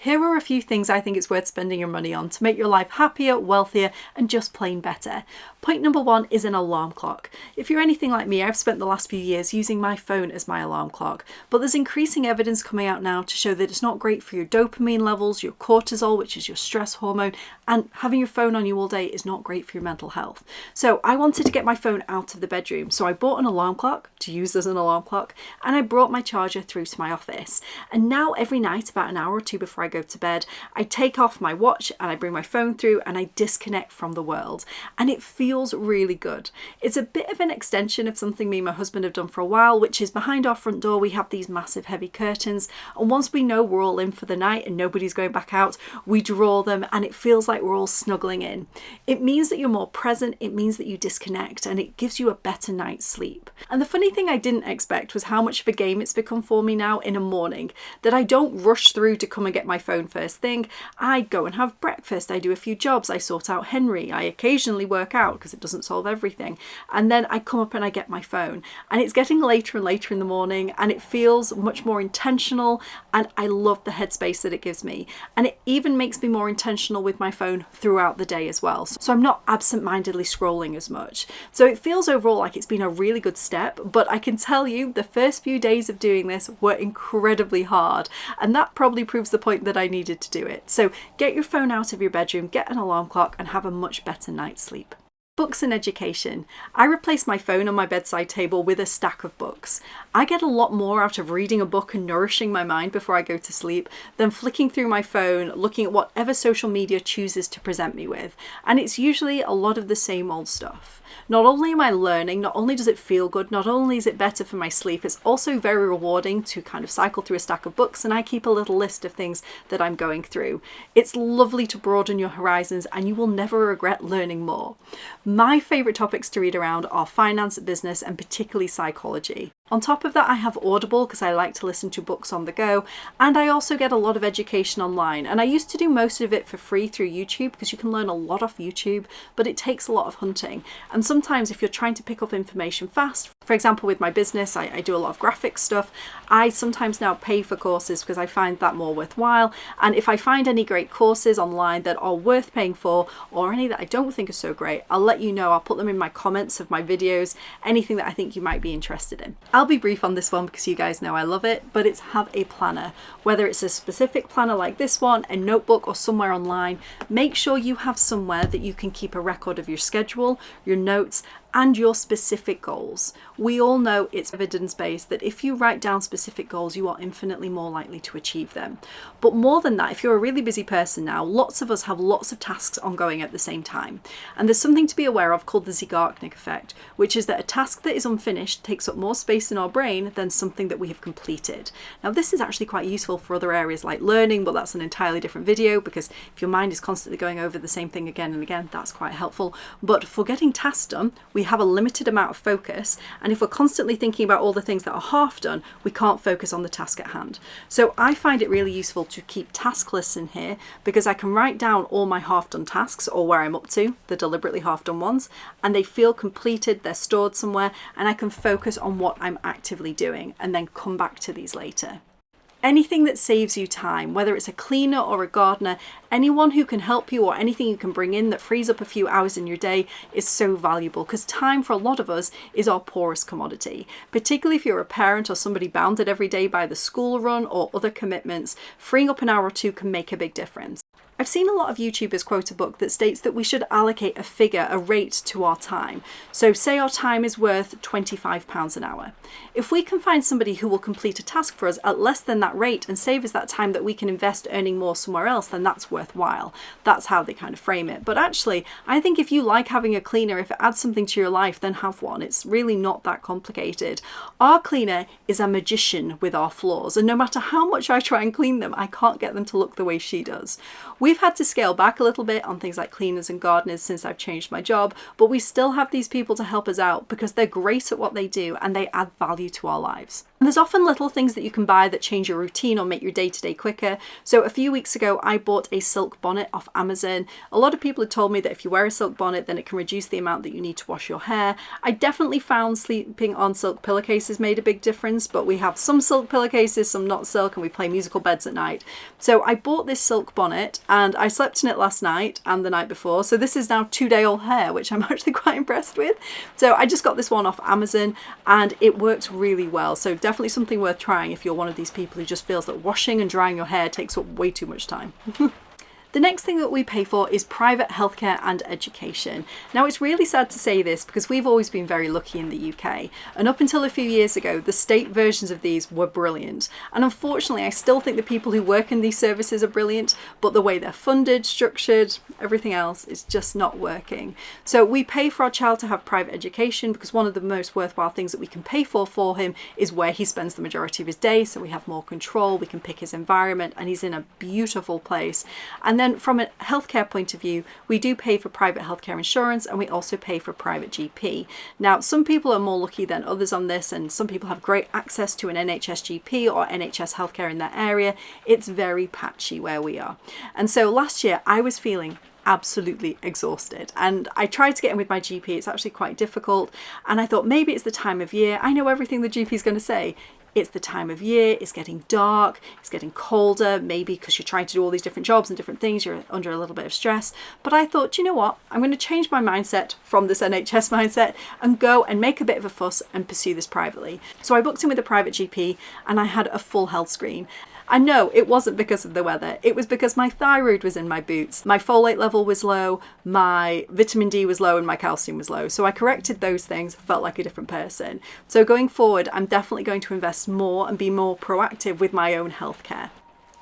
Here are a few things I think it's worth spending your money on to make your life happier, wealthier, and just plain better. Point number one is an alarm clock. If you're anything like me, I've spent the last few years using my phone as my alarm clock, but there's increasing evidence coming out now to show that it's not great for your dopamine levels, your cortisol, which is your stress hormone, and having your phone on you all day is not great for your mental health. So I wanted to get my phone out of the bedroom, so I bought an alarm clock to use as an alarm clock, and I brought my charger through to my office. And now every night, about an hour or two before I go to bed, I take off my watch and I bring my phone through and I disconnect from the world. And it feels really good. It's a bit of an extension of something me and my husband have done for a while, which is behind our front door we have these massive heavy curtains, and once we know we're all in for the night and nobody's going back out, we draw them and it feels like we're all snuggling in. It means that you're more present, it means that you disconnect, and it gives you a better night's sleep. And the funny thing I didn't expect was how much of a game it's become for me now in a morning, that I don't rush through to come and get my phone first thing. I go and have breakfast, I do a few jobs, I sort out Henry, I occasionally work out because it doesn't solve everything, and then I come up and I get my phone. And it's getting later and later in the morning and it feels much more intentional, and I love the headspace that it gives me. And it even makes me more intentional with my phone throughout the day as well. So I'm not absent-mindedly scrolling as much. So it feels overall like it's been a really good step, but I can tell you the first few days of doing this were incredibly hard, and that probably proves the point that I needed to do it. So get your phone out of your bedroom, get an alarm clock, and have a much better night's sleep. Books and education. I replace my phone on my bedside table with a stack of books. I get a lot more out of reading a book and nourishing my mind before I go to sleep than flicking through my phone, looking at whatever social media chooses to present me with. And it's usually a lot of the same old stuff. Not only am I learning, not only does it feel good, not only is it better for my sleep, it's also very rewarding to kind of cycle through a stack of books, and I keep a little list of things that I'm going through. It's lovely to broaden your horizons and you will never regret learning more. My favourite topics to read around are finance, business, and particularly psychology. On top of that, I have Audible because I like to listen to books on the go, and I also get a lot of education online. And I used to do most of it for free through YouTube because you can learn a lot off YouTube, but it takes a lot of hunting. And sometimes if you're trying to pick up information fast, for example, with my business, I do a lot of graphic stuff. I sometimes now pay for courses because I find that more worthwhile. And if I find any great courses online that are worth paying for, or any that I don't think are so great, I'll let you know. I'll put them in my comments of my videos, anything that I think you might be interested in. I'll be brief on this one because you guys know I love it, but it's have a planner. Whether it's a specific planner like this one, a notebook, or somewhere online, make sure you have somewhere that you can keep a record of your schedule, your notes, and your specific goals. We all know it's evidence-based that if you write down specific goals, you are infinitely more likely to achieve them. But more than that, if you're a really busy person now, lots of us have lots of tasks ongoing at the same time. And there's something to be aware of called the Zeigarnik Effect, which is that a task that is unfinished takes up more space in our brain than something that we have completed. Now, this is actually quite useful for other areas like learning, but that's an entirely different video, because if your mind is constantly going over the same thing again and again, that's quite helpful. But for getting tasks done, we have a limited amount of focus, and if we're constantly thinking about all the things that are half done, we can't focus on the task at hand. So I find it really useful to keep task lists in here because I can write down all my half done tasks, or where I'm up to, the deliberately half done ones, and they feel completed, they're stored somewhere, and I can focus on what I'm actively doing and then come back to these later. Anything that saves you time, whether it's a cleaner or a gardener, anyone who can help you or anything you can bring in that frees up a few hours in your day is so valuable, because time for a lot of us is our poorest commodity. Particularly if you're a parent or somebody bounded every day by the school run or other commitments, freeing up an hour or two can make a big difference. I've seen a lot of YouTubers quote a book that states that we should allocate a figure, a rate to our time. So say our time is worth £25 an hour. If we can find somebody who will complete a task for us at less than that rate and save us that time that we can invest earning more somewhere else, then that's worthwhile. That's how they kind of frame it. But actually, I think if you like having a cleaner, if it adds something to your life, then have one. It's really not that complicated. Our cleaner is a magician with our floors, and no matter how much I try and clean them, I can't get them to look the way she does. We've had to scale back a little bit on things like cleaners and gardeners since I've changed my job, but we still have these people to help us out because they're great at what they do and they add value to our lives. There's often little things that you can buy that change your routine or make your day-to-day quicker. So a few weeks ago, I bought a silk bonnet off Amazon. A lot of people had told me that if you wear a silk bonnet, then it can reduce the amount that you need to wash your hair. I definitely found sleeping on silk pillowcases made a big difference, but we have some silk pillowcases, some not silk, and we play musical beds at night. So I bought this silk bonnet and I slept in it last night and the night before. So this is now 2-day-old hair, which I'm actually quite impressed with. So I just got this one off Amazon and it works really well. So definitely something worth trying if you're one of these people who just feels that washing and drying your hair takes up way too much time. The next thing that we pay for is private healthcare and education. Now, it's really sad to say this because we've always been very lucky in the UK, and up until a few years ago the state versions of these were brilliant, and unfortunately I still think the people who work in these services are brilliant, but the way they're funded, structured, everything else is just not working. So we pay for our child to have private education because one of the most worthwhile things that we can pay for him is where he spends the majority of his day, so we have more control, we can pick his environment, and he's in a beautiful place. And then from a healthcare point of view, we do pay for private healthcare insurance and we also pay for private GP. Now, some people are more lucky than others on this, and some people have great access to an NHS GP or NHS healthcare in their area. It's very patchy where we are. And so last year I was feeling absolutely exhausted and I tried to get in with my GP. It's actually quite difficult, and I thought maybe it's the time of year. I know everything the GP is going to say. It's the time of year, it's getting dark, it's getting colder, maybe because you're trying to do all these different jobs and different things, you're under a little bit of stress. But I thought, do you know what? I'm going to change my mindset from this NHS mindset and go and make a bit of a fuss and pursue this privately. So I booked in with a private GP and I had a full health screen. I know it wasn't because of the weather, it was because my thyroid was in my boots, my folate level was low, my vitamin D was low and my calcium was low. So I corrected those things, felt like a different person. So going forward, I'm definitely going to invest more and be more proactive with my own healthcare.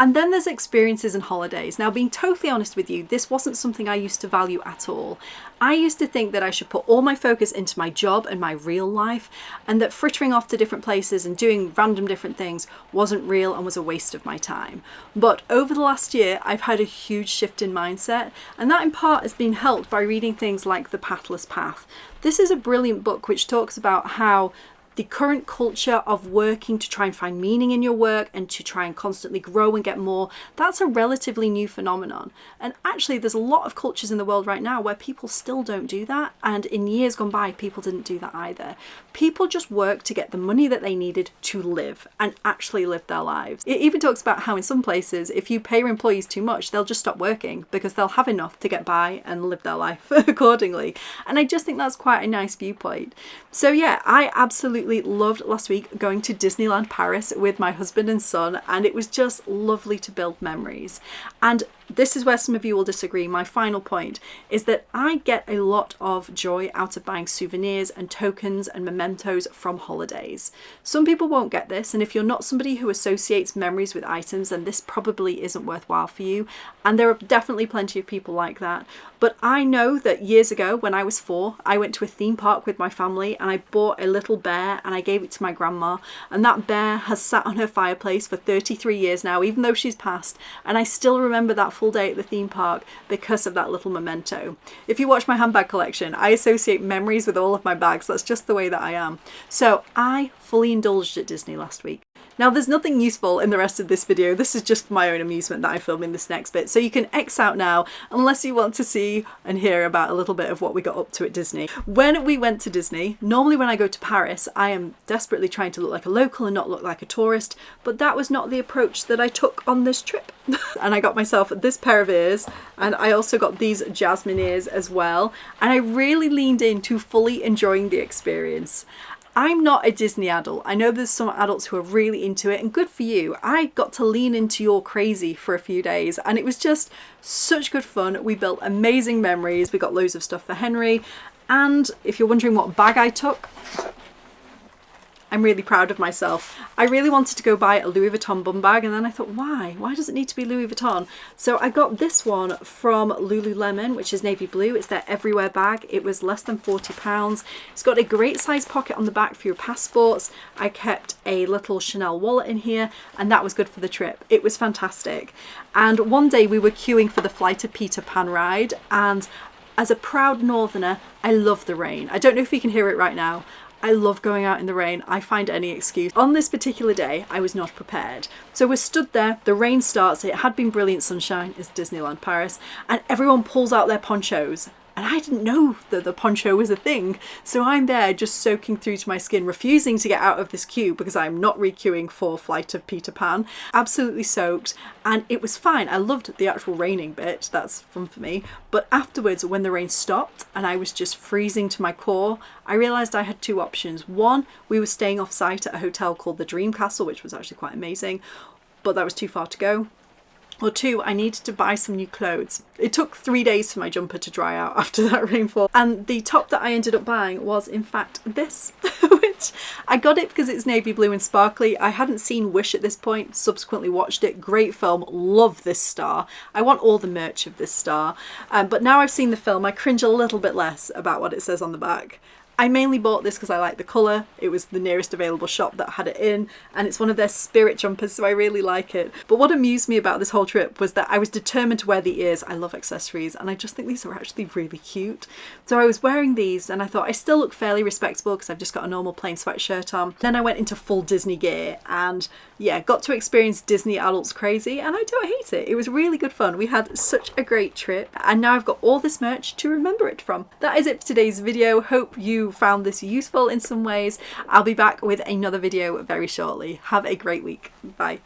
And then there's experiences and holidays. Now, being totally honest with you, this wasn't something I used to value at all. I used to think that I should put all my focus into my job and my real life, and that frittering off to different places and doing random different things wasn't real and was a waste of my time. But over the last year, I've had a huge shift in mindset, and that in part has been helped by reading things like The Pathless Path. This is a brilliant book which talks about how the current culture of working to try and find meaning in your work and to try and constantly grow and get more, that's a relatively new phenomenon. And actually there's a lot of cultures in the world right now where people still don't do that, and in years gone by people didn't do that either. People just work to get the money that they needed to live and actually live their lives. It even talks about how in some places if you pay your employees too much, they'll just stop working because they'll have enough to get by and live their life accordingly. And I just think that's quite a nice viewpoint. So yeah, I absolutely loved last week going to Disneyland Paris with my husband and son, and it was just lovely to build memories. And this is where some of you will disagree. My final point is that I get a lot of joy out of buying souvenirs and tokens and mementos from holidays. Some people won't get this, and if you're not somebody who associates memories with items, then this probably isn't worthwhile for you. And there are definitely plenty of people like that. But I know that years ago when I was 4, I went to a theme park with my family and I bought a little bear and I gave it to my grandma, and that bear has sat on her fireplace for 33 years now, even though she's passed, and I still remember that full day at the theme park because of that little memento. If you watch my handbag collection, I associate memories with all of my bags. That's just the way that I am. So I fully indulged at Disney last week. Now there's nothing useful in the rest of this video. This is just for my own amusement that I'm filming this next bit. So you can X out now unless you want to see and hear about a little bit of what we got up to at Disney. When we went to Disney, normally when I go to Paris, I am desperately trying to look like a local and not look like a tourist, but that was not the approach that I took on this trip. And I got myself this pair of ears, and I also got these jasmine ears as well. And I really leaned into fully enjoying the experience. I'm not a Disney adult. I know there's some adults who are really into it, and good for you. I got to lean into your crazy for a few days and it was just such good fun. We built amazing memories. We got loads of stuff for Henry, and if you're wondering what bag I took, I'm really proud of myself. I really wanted to go buy a Louis Vuitton bum bag, and then I thought, why? Why does it need to be Louis Vuitton? So I got this one from Lululemon, which is navy blue. It's their everywhere bag. It was less than £40. It's got a great size pocket on the back for your passports. I kept a little Chanel wallet in here, and that was good for the trip. It was fantastic. And one day we were queuing for the Flight to Peter Pan ride, and as a proud northerner, I love the rain. I don't know if you can hear it right now. I love going out in the rain. I find any excuse. On this particular day, I was not prepared. So we're stood there, the rain starts, it had been brilliant sunshine, it's Disneyland Paris, and everyone pulls out their ponchos. And I didn't know that the poncho was a thing. So I'm there just soaking through to my skin, refusing to get out of this queue because I'm not re-queuing for Flight of Peter Pan. Absolutely soaked. And it was fine. I loved the actual raining bit. That's fun for me. But afterwards, when the rain stopped and I was just freezing to my core, I realised I had two options. One, we were staying off site at a hotel called the Dream Castle, which was actually quite amazing, but that was too far to go. Or two, I needed to buy some new clothes. It took 3 days for my jumper to dry out after that rainfall. And the top that I ended up buying was in fact this, which I got it because it's navy blue and sparkly. I hadn't seen Wish at this point, subsequently watched it. Great film, love this star. I want all the merch of this star. But now I've seen the film, I cringe a little bit less about what it says on the back. I mainly bought this because I like the colour. It was the nearest available shop that had it in, and it's one of their spirit jumpers, so I really like it. But what amused me about this whole trip was that I was determined to wear the ears. I love accessories, and I just think these are actually really cute. So I was wearing these and I thought I still look fairly respectable because I've just got a normal plain sweatshirt on. Then I went into full Disney gear and yeah, got to experience Disney Adults Crazy, and I don't hate it. It was really good fun. We had such a great trip, and now I've got all this merch to remember it from. That is it for today's video. Hope you found this useful in some ways. I'll be back with another video very shortly. Have a great week. Bye.